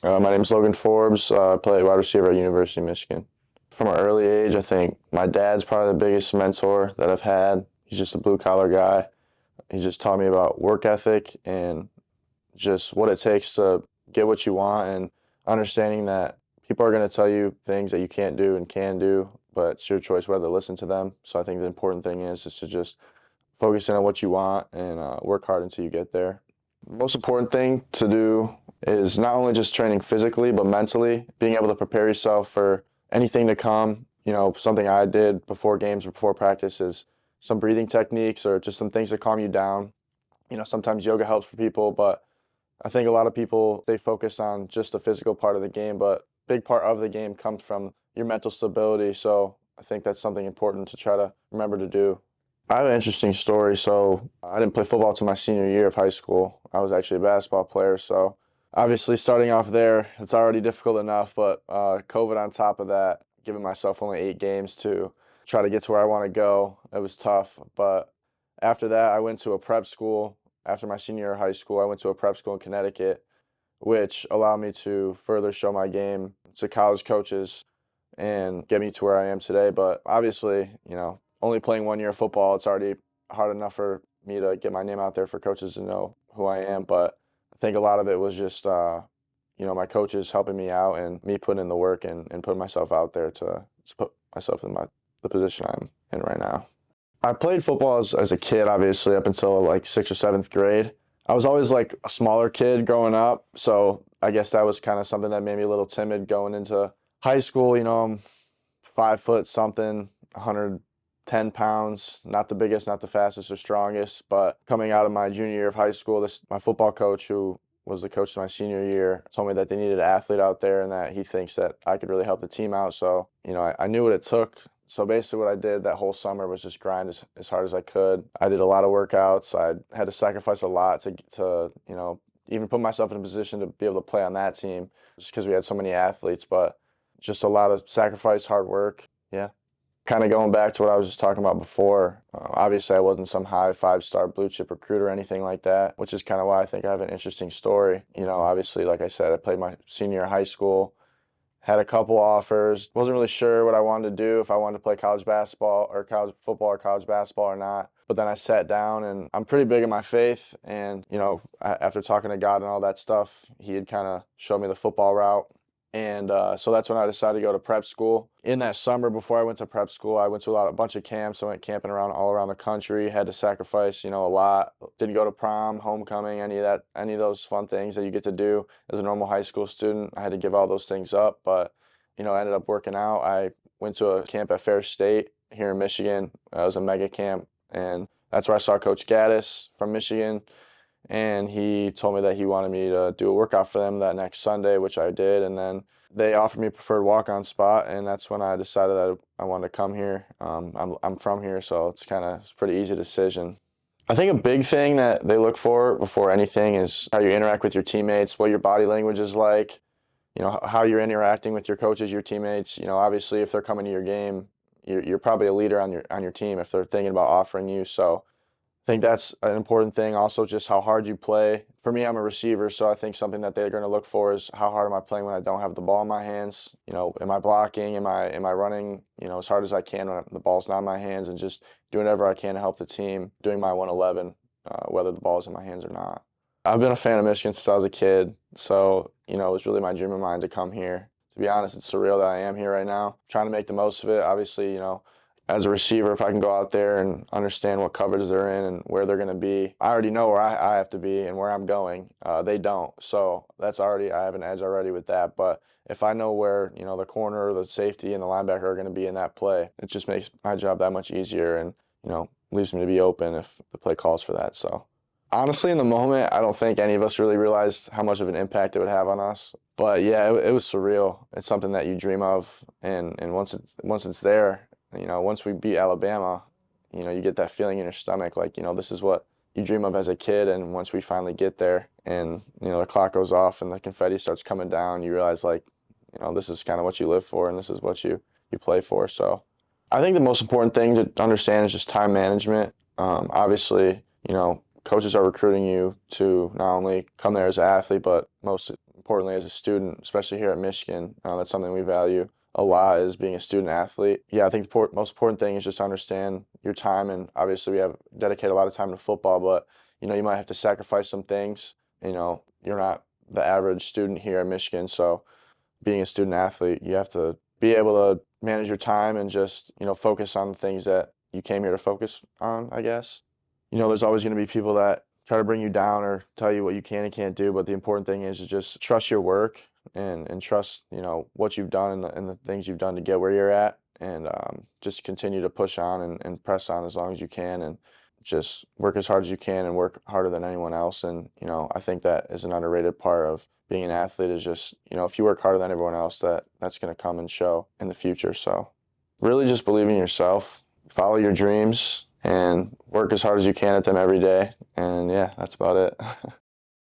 My name is Logan Forbes. I play wide receiver at University of Michigan. From an early age, I think my dad's probably the biggest mentor that I've had. He's just a blue-collar guy. He just taught me about work ethic and just what it takes to get what you want, and understanding that people are going to tell you things that you can't do and can do, but it's your choice whether to listen to them. So I think the important thing is to just focus in on what you want and work hard until you get there. The most important thing to do is not only just training physically, but mentally, being able to prepare yourself for anything to come. Something I did before games or before practice is some breathing techniques or just some things to calm you down. Sometimes yoga helps for people, but I think a lot of people, they focus on just the physical part of the game, but a big part of the game comes from your mental stability. So I think that's something important to try to remember to do. I have an interesting story. So I didn't play football until my senior year of high school. I was actually a basketball player. So obviously starting off there, it's already difficult enough, but COVID on top of that, giving myself only 8 games to try to get to where I want to go, it was tough. But after that, I went to a prep school. After my senior year of high school, I went to a prep school in Connecticut, which allowed me to further show my game to college coaches and get me to where I am today. But obviously, only playing 1 year of football, it's already hard enough for me to get my name out there for coaches to know who I am. But I think a lot of it was just, my coaches helping me out and me putting in the work and putting myself out there to put myself in the position I'm in right now. I played football as a kid, obviously, up until like 6th or 7th grade. I was always like a smaller kid growing up, so I guess that was kind of something that made me a little timid going into high school. I'm 5 foot something, 110 pounds, not the biggest, not the fastest or strongest, but coming out of my junior year of high school, my football coach, who was the coach of my senior year, told me that they needed an athlete out there and that he thinks that I could really help the team out. So, I knew what it took. So basically what I did that whole summer was just grind as hard as I could. I did a lot of workouts. I had to sacrifice a lot to even put myself in a position to be able to play on that team just because we had so many athletes, but just a lot of sacrifice, hard work. Yeah. Kind of going back to what I was just talking about before, obviously I wasn't some high 5-star blue chip recruiter or anything like that, which is kind of why I think I have an interesting story. Obviously, like I said, I played my senior year of high school, had a couple offers, wasn't really sure what I wanted to do, if I wanted to play college basketball or college football or college basketball or not. But then I sat down, and I'm pretty big in my faith, and after talking to God and all that stuff, he had kind of showed me the football route. And so that's when I decided to go to prep school. In that summer before I went to prep school, I went to a bunch of camps. I went camping all around the country, had to sacrifice, a lot. Didn't go to prom, homecoming, any of those fun things that you get to do as a normal high school student. I had to give all those things up, but, I ended up working out. I went to a camp at Fair State here in Michigan. It was a mega camp, and that's where I saw Coach Gaddis from Michigan. And he told me that he wanted me to do a workout for them that next Sunday, which I did. And then they offered me a preferred walk-on spot, and that's when I decided that I wanted to come here. I'm from here, so it's a pretty easy decision. I think a big thing that they look for before anything is how you interact with your teammates, what your body language is like, how you're interacting with your coaches, your teammates. Obviously, if they're coming to your game, you're probably a leader on your team if they're thinking about offering you. So I think that's an important thing. Also, just how hard you play. For me, I'm a receiver, so I think something that they're going to look for is how hard am I playing when I don't have the ball in my hands. Am I blocking? Am I running? As hard as I can when the ball's not in my hands, and just doing whatever I can to help the team, doing my 111, whether the ball's in my hands or not. I've been a fan of Michigan since I was a kid, so it was really my dream of mine to come here. To be honest, it's surreal that I am here right now, trying to make the most of it. Obviously, as a receiver, if I can go out there and understand what coverages they're in and where they're going to be, I already know where I have to be and where I'm going. They don't. So I have an edge already with that. But if I know where, the corner or the safety and the linebacker are going to be in that play, it just makes my job that much easier and, leaves me to be open if the play calls for that. So honestly, in the moment, I don't think any of us really realized how much of an impact it would have on us. But yeah, it was surreal. It's something that you dream of. And once it's there, once we beat Alabama, you get that feeling in your stomach like, this is what you dream of as a kid. And once we finally get there and, the clock goes off and the confetti starts coming down, you realize like, this is kind of what you live for and this is what you play for. So I think the most important thing to understand is just time management. Obviously, coaches are recruiting you to not only come there as an athlete, but most importantly as a student, especially here at Michigan, that's something we value a lot, is being a student athlete. Yeah, I think the most important thing is just to understand your time, and obviously we have dedicated a lot of time to football, but you might have to sacrifice some things. You're not the average student here at Michigan, so being a student athlete, you have to be able to manage your time and just, focus on the things that you came here to focus on, I guess. There's always going to be people that try to bring you down or tell you what you can and can't do, but the important thing is to just trust your work and trust, what you've done and the things you've done to get where you're at, and just continue to push on and press on as long as you can, and just work as hard as you can and work harder than anyone else. And, I think that is an underrated part of being an athlete, is just, if you work harder than everyone else, that's going to come and show in the future. So really just believe in yourself, follow your dreams, and work as hard as you can at them every day. And yeah, that's about it.